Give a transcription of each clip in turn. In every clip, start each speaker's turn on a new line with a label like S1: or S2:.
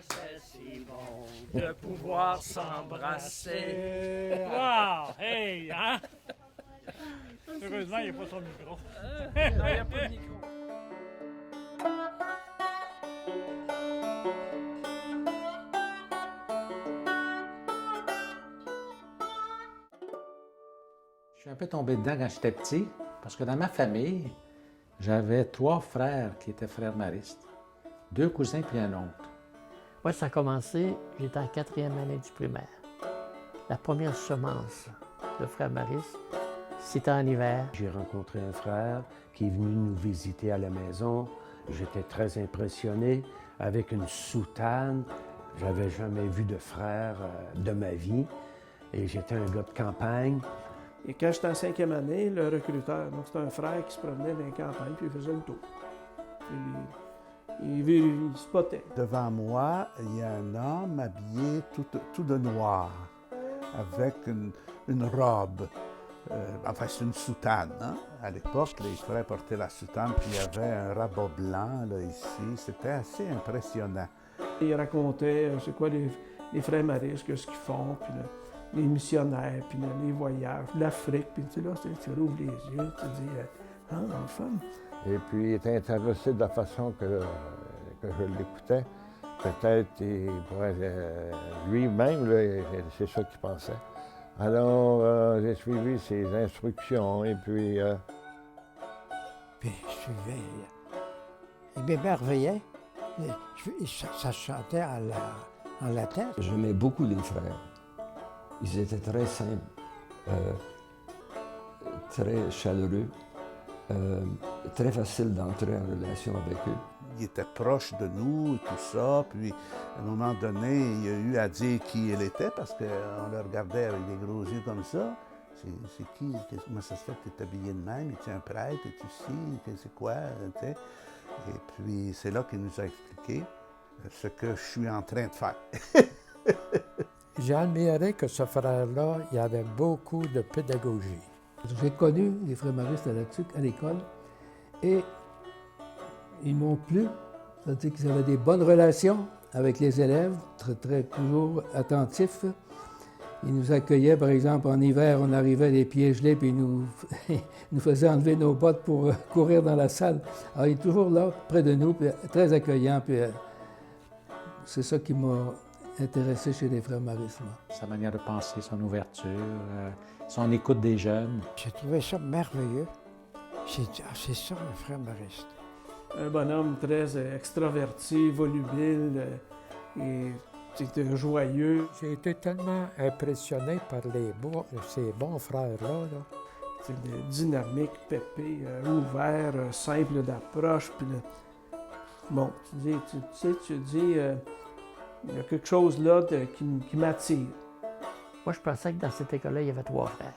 S1: c'est si bon de pouvoir s'embrasser.
S2: Wow! Hey! Hein? Heureusement, il n'y a pas son micro.
S1: Non, il n'y a pas de micro.
S3: Je suis un peu tombé dedans quand j'étais petit, parce que dans ma famille, j'avais 3 frères qui étaient frères maristes, 2 cousins puis un oncle.
S4: Moi, ça a commencé, j'étais en 4e année du primaire. La première semence de frères maristes, c'était en hiver.
S5: J'ai rencontré un frère qui est venu nous visiter à la maison. J'étais très impressionné avec une soutane. J'avais jamais vu de frère de ma vie. Et j'étais un gars de campagne.
S6: Et quand j'étais en 5e année, le recruteur, donc c'était un frère qui se promenait dans les campagnes puis il faisait le tour. Il spottait.
S7: Devant moi, il y a un homme habillé tout de noir, avec une robe. Enfin, c'est une soutane. Hein? À l'époque, les frères portaient la soutane, puis il y avait un rabat blanc là, ici. C'était assez impressionnant.
S6: Il racontait c'est quoi les frères maristes, ce qu'ils font, puis les missionnaires, puis les voyages, l'Afrique. Puis tu sais, là, tu rouvres les yeux, tu te dis « Ah, enfin! »
S8: Et puis, il était intéressé de la façon que je l'écoutais. Peut-être lui-même, là, c'est ça qu'il pensait. Alors, j'ai suivi ses instructions et puis...
S9: Puis je suivais. Il m'émerveillait. Ça chantait en latin.
S10: J'aimais beaucoup les frères. Ils étaient très simples, très chaleureux, très facile d'entrer en relation avec eux.
S7: Il était proche de nous et tout ça, puis à un moment donné, il a eu à dire qui il était parce qu'on le regardait avec des gros yeux comme ça. C'est qui? Comment ça se fait que tu es habillé de même? Es-tu un prêtre? Es-tu ci? C'est quoi? Tu sais? Et puis c'est là qu'il nous a expliqué ce que je suis en train de faire.
S9: J'ai admiré que ce frère-là, il avait beaucoup de pédagogie.
S11: J'ai connu les frères maristes à l'école et ils m'ont plu. C'est-à-dire qu'ils avaient des bonnes relations avec les élèves, toujours attentifs. Ils nous accueillaient, par exemple, en hiver, on arrivait les pieds gelés, puis ils nous faisaient enlever nos bottes pour courir dans la salle. Alors, il est toujours là, près de nous, puis très accueillant. Puis, c'est ça qui m'a intéressé chez les frères maristes.
S3: Sa manière de penser, son ouverture, son écoute des jeunes.
S9: J'ai trouvé ça merveilleux. J'ai dit, ah, c'est ça, un frère mariste.
S6: Un bonhomme très extraverti, volubile et c'était joyeux.
S9: J'ai été tellement impressionné par ces bons frères-là.
S6: C'est dynamique, pépé, ouvert, simple d'approche. Puis bon, tu dis, il y a quelque chose là qui m'attire.
S4: Moi, je pensais que dans cette école-là, il y avait 3 frères.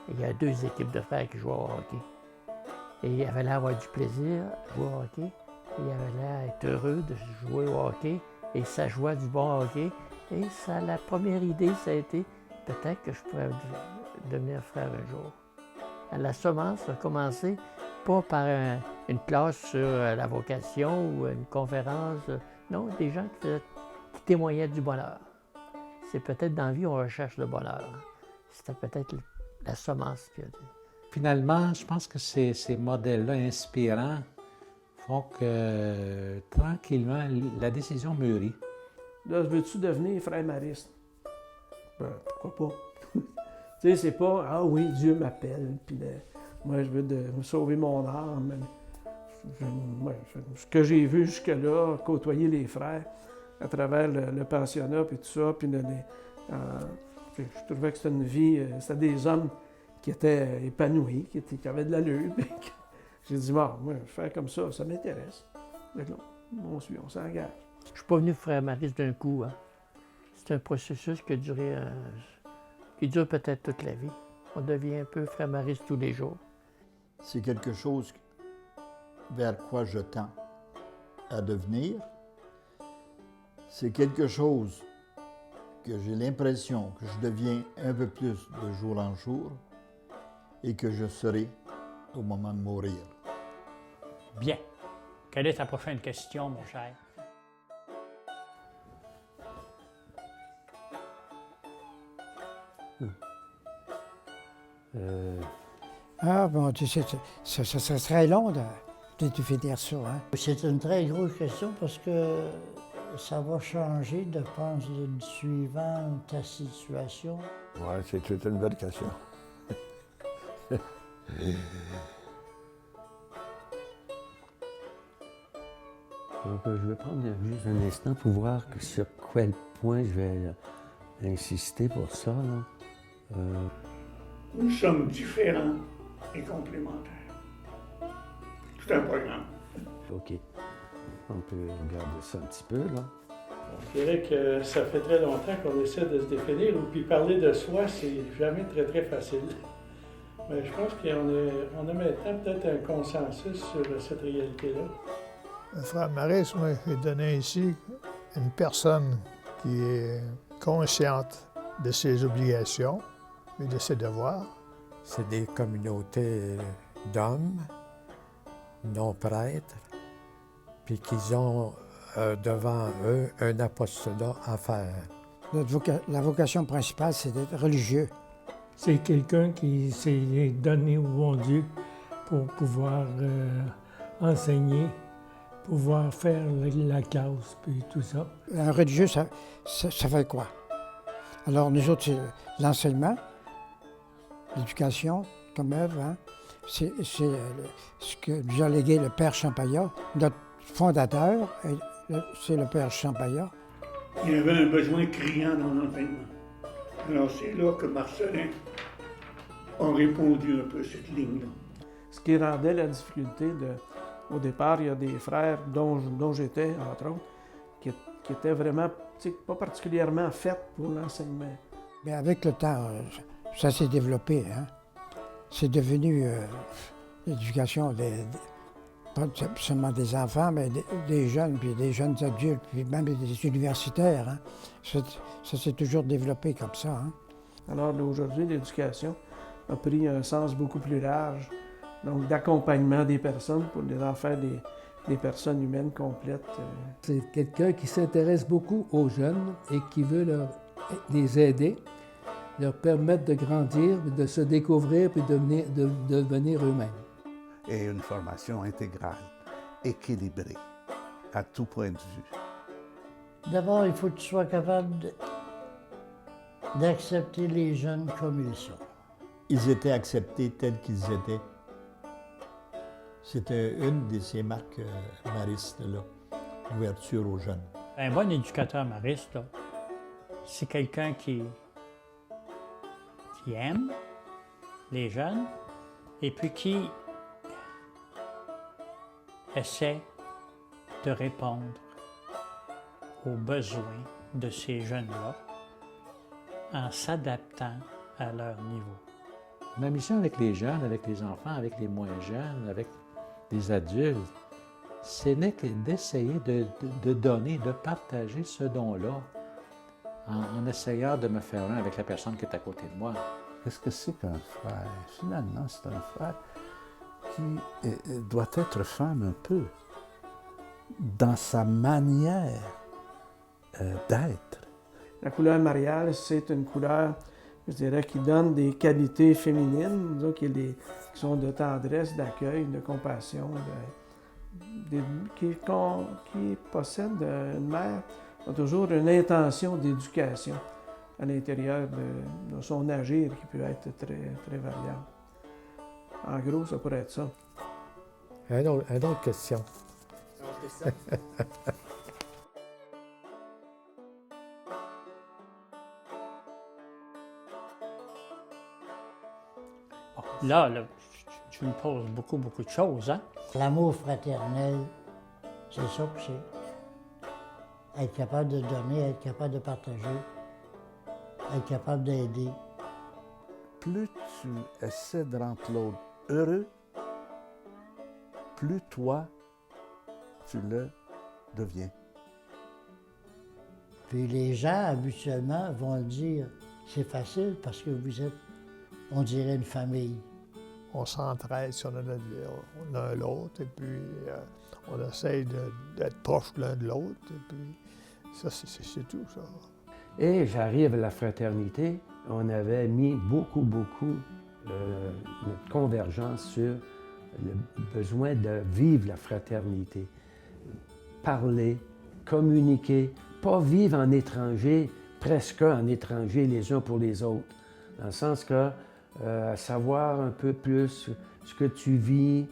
S4: Et il y a 2 équipes de frères qui jouaient au hockey. Et il avait l'air d'avoir du plaisir à jouer au hockey. Et il avait l'air d'être heureux de jouer au hockey. Et ça jouait du bon hockey. Et la première idée, ça a été peut-être que je pourrais devenir frère un jour. La semence a commencé pas par une classe sur la vocation ou une conférence. Non, des gens qui témoignaient du bonheur. C'est peut-être dans la vie, on recherche le bonheur. C'était peut-être la semence qui a dit.
S3: Finalement, je pense que ces modèles-là inspirants font que, tranquillement, la décision mûrit.
S6: Là, veux-tu devenir frère mariste? Ben, pourquoi pas? Tu sais, c'est pas « Ah oui, Dieu m'appelle, puis moi, je veux me sauver mon âme. » Ce que j'ai vu jusque-là, côtoyer les frères à travers le pensionnat, puis tout ça, puis je trouvais que c'était une vie, c'était des hommes qui étaient épanouis, qui avaient de l'allure. J'ai dit, bon, moi, faire comme ça m'intéresse. Donc là, on s'engage.
S4: Je ne suis pas venu frère mariste d'un coup. Hein. C'est un processus qui dure peut-être toute la vie. On devient un peu frère mariste tous les jours.
S12: C'est quelque chose vers quoi je tends à devenir. C'est quelque chose que j'ai l'impression que je deviens un peu plus de jour en jour et que je serai au moment de mourir.
S2: Bien. Quelle est ta prochaine question, mon cher?
S13: Ah, bon, tu sais, ça serait long de finir ça. Hein?
S4: C'est une très grosse question parce que ça va changer, je pense, suivant ta situation.
S8: Oui, c'est toute une belle question.
S5: Donc, je vais prendre juste un instant pour voir sur quel point je vais insister pour ça. Là.
S2: Nous sommes différents et complémentaires. C'est un programme.
S5: OK. On peut regarder ça un petit peu, là.
S6: Je dirais que ça fait très longtemps qu'on essaie de se définir, puis parler de soi, c'est jamais très, très facile. Mais je pense qu'on a maintenant peut-être un consensus sur cette réalité-là.
S14: Le frère Maurice m'a donné ici une personne qui est consciente de ses obligations et de ses devoirs.
S9: C'est des communautés d'hommes, non prêtres, puis qu'ils ont devant eux un apostolat à faire.
S13: La vocation principale, c'est d'être religieux.
S6: C'est quelqu'un qui s'est donné au bon Dieu pour pouvoir enseigner, pouvoir faire la cause, puis tout ça.
S13: Un religieux, ça fait quoi? Alors, nous autres, c'est l'enseignement, l'éducation comme œuvre. Hein? C'est ce que nous a légué le Père Champagnat, notre fondateur, c'est le Père Champagnat.
S2: Il y avait un besoin criant dans l'enseignement. Alors, c'est là que Marcelin a répondu un peu cette ligne-là.
S6: Ce qui rendait la difficulté au départ, il y a des frères dont j'étais, entre autres, qui étaient vraiment pas particulièrement faits pour l'enseignement.
S13: Mais avec le temps, ça s'est développé. Hein? C'est devenu l'éducation, pas seulement des enfants, mais des jeunes, puis des jeunes adultes, puis même des universitaires. Hein? Ça s'est toujours développé comme ça. Hein?
S6: Alors aujourd'hui, l'éducation a pris un sens beaucoup plus large, donc d'accompagnement des personnes pour les en faire des personnes humaines complètes.
S11: C'est quelqu'un qui s'intéresse beaucoup aux jeunes et qui veut les aider, leur permettre de grandir, de se découvrir puis de devenir eux-mêmes.
S7: Et une formation intégrale, équilibrée, à tout point de vue.
S4: D'abord, il faut que tu sois capable d'accepter les jeunes comme ils sont.
S12: Ils étaient acceptés tels qu'ils étaient. C'était une de ces marques maristes, là, l'ouverture aux jeunes.
S2: Un bon éducateur mariste, là, c'est quelqu'un qui aime les jeunes et puis qui essaie de répondre aux besoins de ces jeunes-là en s'adaptant à leur niveau.
S3: Ma mission avec les jeunes, avec les enfants, avec les moins jeunes, avec les adultes, ce n'est que d'essayer de donner, de partager ce don-là en essayant de me faire un avec la personne qui est à côté de moi.
S7: Qu'est-ce que c'est qu'un frère? Finalement, c'est un frère qui doit être femme un peu dans sa manière d'être.
S6: La couleur mariale, c'est une couleur, je dirais, qui donne des qualités féminines, donc qui sont de tendresse, d'accueil, de compassion, qui possède une mère a toujours une intention d'éducation à l'intérieur de son agir qui peut être très, très variable. En gros, ça pourrait être ça.
S9: Une autre question.
S2: Là, tu me poses beaucoup de choses, hein?
S4: L'amour fraternel, c'est ça que c'est. Être capable de donner, être capable de partager, être capable d'aider.
S7: Plus tu essaies de rendre l'autre heureux, plus toi, tu le deviens.
S4: Puis les gens, habituellement, vont dire, c'est facile parce que vous êtes, on dirait, une famille.
S14: On s'entraide sur l'un l'autre, et puis on essaye d'être proche l'un de l'autre, et puis ça, c'est tout, ça.
S5: Et j'arrive à la fraternité, on avait mis beaucoup notre convergence sur le besoin de vivre la fraternité. Parler, communiquer, pas vivre en étranger, presque en étranger les uns pour les autres. Dans le sens que savoir un peu plus ce que tu vis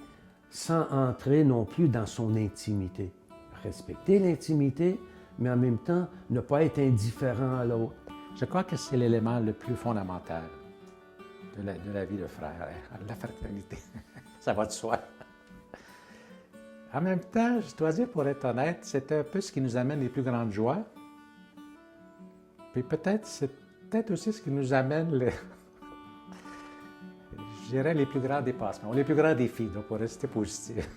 S5: sans entrer non plus dans son intimité. Respecter l'intimité, mais en même temps, ne pas être indifférent à l'autre.
S3: Je crois que c'est l'élément le plus fondamental de la vie de frère, la fraternité. Ça va de soi. En même temps, je dois dire, pour être honnête, c'est un peu ce qui nous amène les plus grandes joies. Puis c'est peut-être aussi ce qui nous amène je dirais les plus grands dépassements, ou les plus grands défis, donc pour rester positif.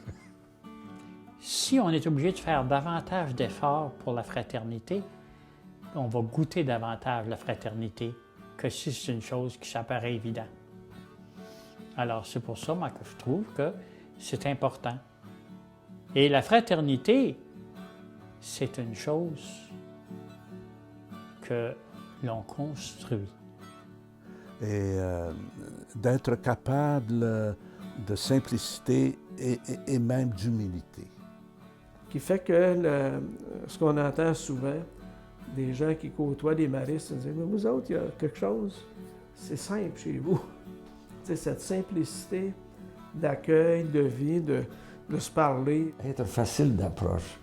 S4: Si on est obligé de faire davantage d'efforts pour la fraternité, on va goûter davantage la fraternité que si c'est une chose qui s'apparaît évidente. Alors, c'est pour ça, moi, que je trouve que c'est important. Et la fraternité, c'est une chose que l'on construit.
S7: Et d'être capable de simplicité et même d'humilité.
S6: Qui fait que ce qu'on entend souvent, des gens qui côtoient des maristes, ils disent « Mais vous autres, il y a quelque chose, c'est simple chez vous. » C'est cette simplicité d'accueil, de vie, de se parler.
S10: Être facile d'approche.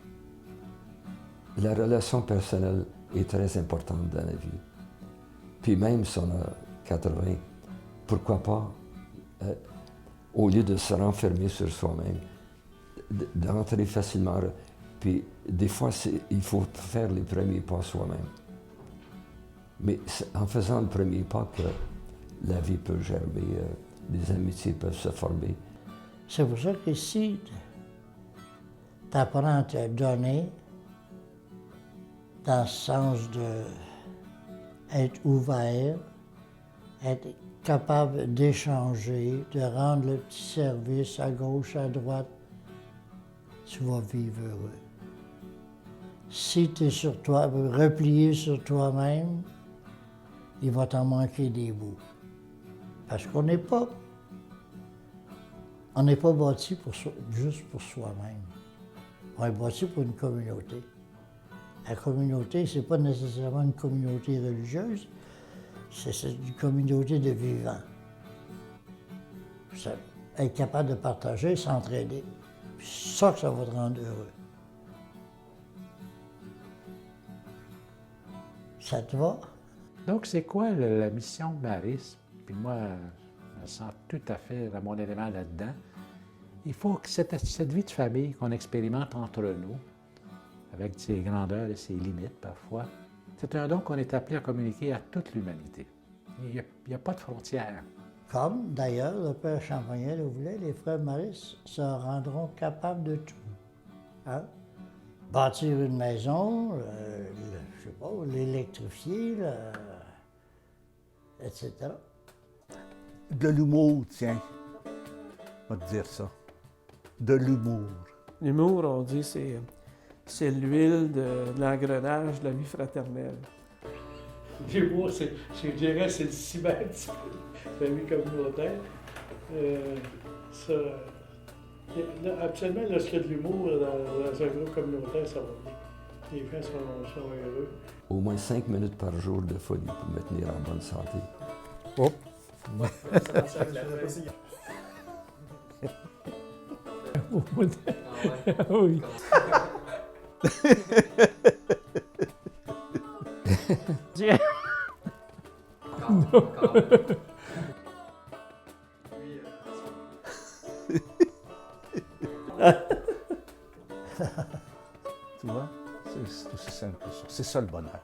S10: La relation personnelle est très importante dans la vie. Puis même si on a 80, pourquoi pas, au lieu de se renfermer sur soi-même, d'entrer facilement. Puis des fois, il faut faire les premiers pas soi-même. Mais c'est en faisant le premier pas que la vie peut germer, des amitiés peuvent se former.
S15: C'est pour ça qu'ici, tu apprends à te donner dans le sens d'être ouvert, être capable d'échanger, de rendre le petit service à gauche, à droite. Tu vas vivre heureux. Si tu es sur toi, replié sur toi-même, il va t'en manquer des bouts. Parce qu'on n'est pas bâti juste pour soi-même. On est bâti pour une communauté. La communauté, ce n'est pas nécessairement une communauté religieuse, c'est une communauté de vivants. Être capable de partager, s'entraider. C'est ça que ça va te rendre heureux. Ça te va?
S3: Donc, c'est quoi la mission de Maris? Puis moi, je me sens tout à fait à mon élément là-dedans. Il faut que cette vie de famille qu'on expérimente entre nous, avec ses grandeurs et ses limites parfois, c'est un don qu'on est appelé à communiquer à toute l'humanité. Il n'y a pas de frontières.
S15: Comme, d'ailleurs, le Père Champagnat le voulait, les frères Maris se rendront capables de tout. Hein? Bâtir une maison, je sais pas, l'électrifier, etc.
S7: De l'humour, tiens. On va te dire ça. De l'humour.
S6: L'humour, on dit, c'est l'huile de l'engrenage de la vie fraternelle.
S2: L'humour, je dirais, c'est le ciment de la vie communautaire. Absolument, lorsqu'il y a de l'humour dans un groupe communautaire, ça va bien. Les gens sont heureux.
S10: Au moins 5 minutes par jour de folie pour me tenir en bonne santé.
S3: Oh!
S11: Oui.
S7: Tu vois? C'est aussi simple que ça. C'est ça le bonheur.